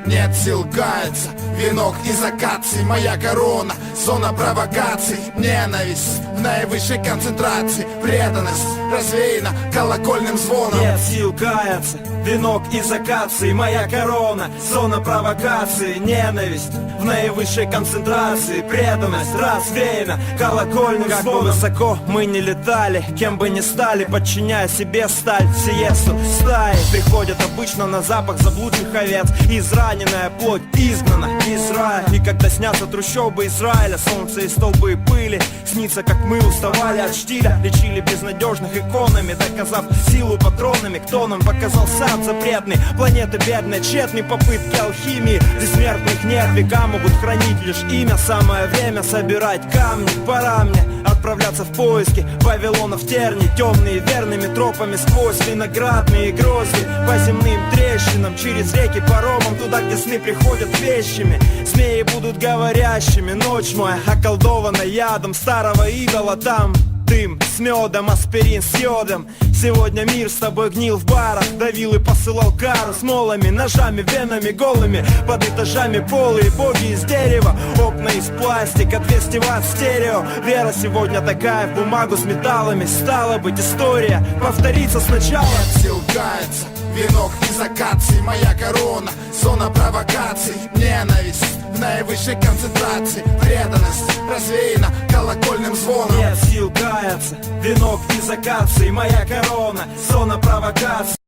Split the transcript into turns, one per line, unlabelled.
Нет сил каяться, венок из акаций, моя корона, зона провокаций. Ненависть в наивысшей концентрации, преданность развеяна колокольным звоном.
Нет сил каяться, венок из акаций, моя корона, зона провокации. Ненависть в наивысшей концентрации, преданность развеяна колокольным звоном. Как бы высоко мы не летали, кем бы ни стали, подчиняя себе сталь, сиесту стаи приходят обычно на запах заблудших овец. Израненная плоть изгнана из рая. И когда снятся трущобы Израиля, солнце и столбы пыли, снится, как мы уставали от штиля, лечили безнадежных иконами, доказав силу патронами. Кто нам показал сад запретный, планета бедная, тщетные попытки алхимии. Бессмертных нет, века могут хранить лишь имя. Самое время собирать камни, пора мне отправляться в поиски Вавилона в терни, темные верными тропами сквозь виноградные грозди, по земным трещинам, через реки паромом, туда, где сны приходят вещами. Змеи будут говорящими, ночь моя околдована ядом старого идола. Там дым с медом, аспирин с йодом. Сегодня мир с тобой гнил в барах, давил и посылал кару с молами, ножами, венами голыми, под этажами полы и боги из дерева, окна из пластика, 200 ватт стерео. Вера сегодня такая в бумагу с металлами, стало быть история повторится сначала.
Нет сил каяться, венок из акаций, моя корона, зона провокаций. Ненависть в наивысшей концентрации, преданность развеяна колокольным звоном.
Нет сил каяться, венок из акаций, моя корона, зона провокаций.